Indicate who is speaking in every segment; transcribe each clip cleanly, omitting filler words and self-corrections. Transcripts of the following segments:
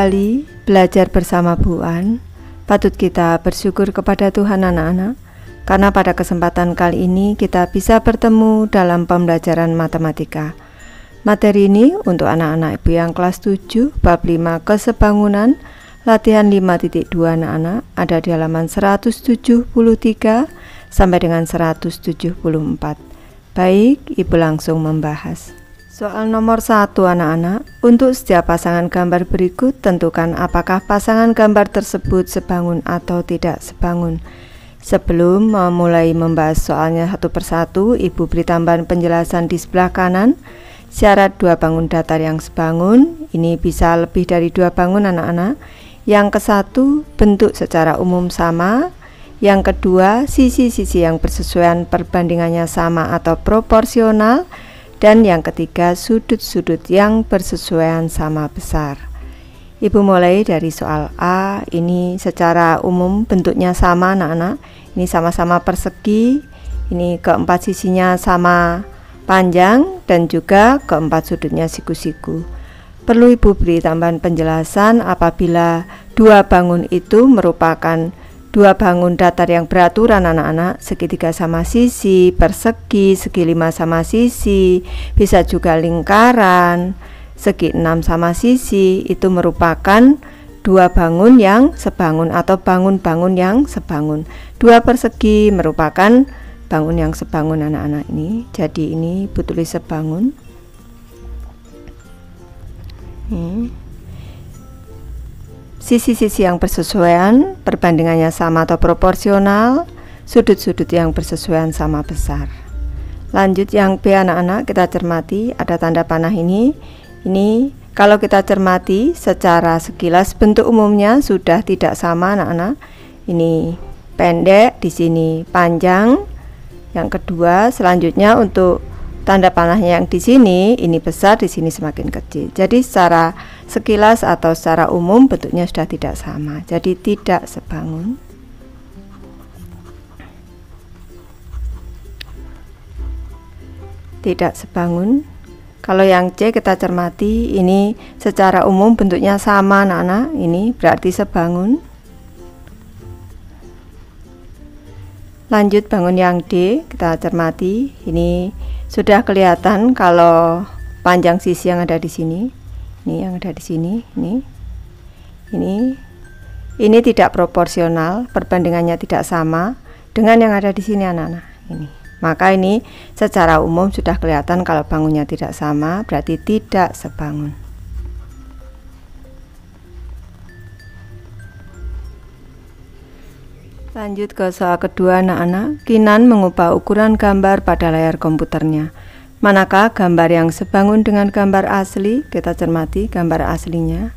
Speaker 1: kembali belajar bersama Bu An. Patut kita bersyukur kepada Tuhan anak-anak, karena pada kesempatan kali ini kita bisa bertemu dalam pembelajaran matematika. Materi ini untuk anak-anak Ibu yang kelas 7, bab 5 kesebangunan, latihan 5.2 anak-anak, ada di halaman 173 sampai dengan 174. Baik, Ibu langsung membahas. Soal nomor 1 anak-anak, untuk setiap pasangan gambar berikut tentukan apakah pasangan gambar tersebut sebangun atau tidak sebangun. Sebelum memulai membahas soalnya satu persatu, Ibu beri tambahan penjelasan di sebelah kanan. Syarat 2 bangun datar yang sebangun, ini bisa lebih dari 2 bangun anak-anak. Yang ke-1, bentuk secara umum sama. Yang kedua, sisi-sisi yang bersesuaian perbandingannya sama atau proporsional. Dan yang ketiga, sudut-sudut yang bersesuaian sama besar. Ibu mulai dari soal A. Ini secara umum bentuknya sama anak-anak. Ini sama-sama persegi. Ini keempat sisinya sama panjang dan juga keempat sudutnya siku-siku. Perlu Ibu beri tambahan penjelasan apabila 2 bangun itu merupakan 2 bangun datar yang beraturan anak-anak, segitiga sama sisi, persegi, segi 5 sama sisi, bisa juga lingkaran, segi 6 sama sisi, itu merupakan 2 bangun yang sebangun atau bangun-bangun yang sebangun. 2 persegi merupakan bangun yang sebangun anak-anak ini. Jadi ini Ibu tulis sebangun. Sisi-sisi yang bersesuaian, perbandingannya sama atau proporsional, sudut-sudut yang bersesuaian sama besar. Lanjut yang B anak-anak, kita cermati, ada tanda panah ini. Ini kalau kita cermati secara sekilas bentuk umumnya sudah tidak sama anak-anak. Ini pendek, di sini panjang. Yang kedua, selanjutnya untuk tanda panahnya yang di sini, ini besar, di sini semakin kecil. Jadi secara sekilas atau secara umum bentuknya sudah tidak sama. Jadi tidak sebangun. Tidak sebangun. Kalau yang C kita cermati, ini secara umum bentuknya sama anak-anak. Ini berarti sebangun. Lanjut bangun yang D, kita cermati. Ini sudah kelihatan kalau panjang sisi yang ada di sini. Ini yang ada di sini, ini tidak proporsional, perbandingannya tidak sama dengan yang ada di sini anak-anak. Ini. Maka ini secara umum sudah kelihatan kalau bangunnya tidak sama, berarti tidak sebangun. Lanjut ke soal kedua anak-anak. Kinan mengubah ukuran gambar pada layar komputernya. Manakah gambar yang sebangun dengan gambar asli? Kita cermati gambar aslinya.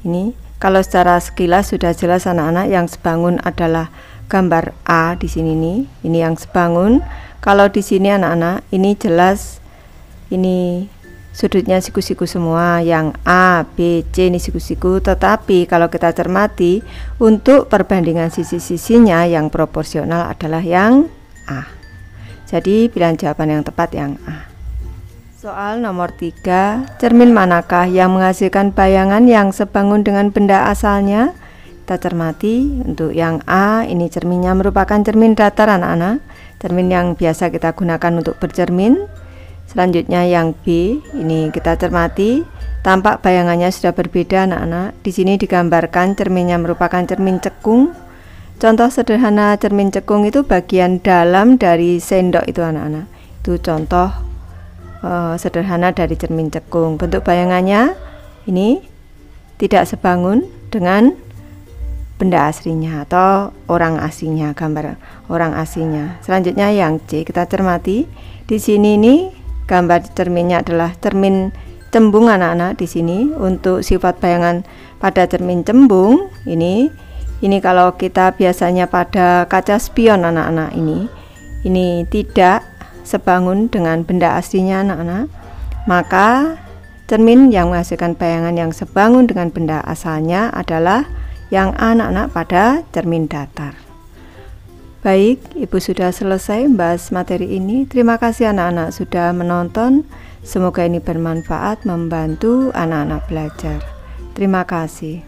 Speaker 1: Ini kalau secara sekilas sudah jelas anak-anak, yang sebangun adalah gambar A di sini nih. Ini yang sebangun. Kalau di sini anak-anak, ini jelas ini sudutnya siku-siku semua, yang A, B, C ini siku-siku. Tetapi kalau kita cermati, untuk perbandingan sisi-sisinya yang proporsional adalah yang A. Jadi pilihan jawaban yang tepat yang A. Soal nomor 3, cermin manakah yang menghasilkan bayangan yang sebangun dengan benda asalnya? Kita cermati, untuk yang A, ini cerminnya merupakan cermin datar anak-anak, cermin yang biasa kita gunakan untuk bercermin. Selanjutnya yang B, ini kita cermati, tampak bayangannya sudah berbeda anak-anak. Di sini digambarkan cerminnya merupakan cermin cekung. Contoh sederhana cermin cekung itu bagian dalam dari sendok itu anak-anak. Itu contoh sederhana dari cermin cekung. Bentuk bayangannya ini tidak sebangun dengan benda aslinya atau orang aslinya, gambar orang aslinya. Selanjutnya yang C, kita cermati. Di sini ini gambar cerminnya adalah cermin cembung anak-anak. Di sini untuk sifat bayangan pada cermin cembung ini kalau kita biasanya pada kaca spion anak-anak, ini tidak sebangun dengan benda aslinya anak-anak. Maka cermin yang menghasilkan bayangan yang sebangun dengan benda asalnya adalah yang anak-anak pada cermin datar. Baik, Ibu sudah selesai membahas materi ini. Terima kasih anak-anak sudah menonton. Semoga ini bermanfaat, membantu anak-anak belajar. Terima kasih.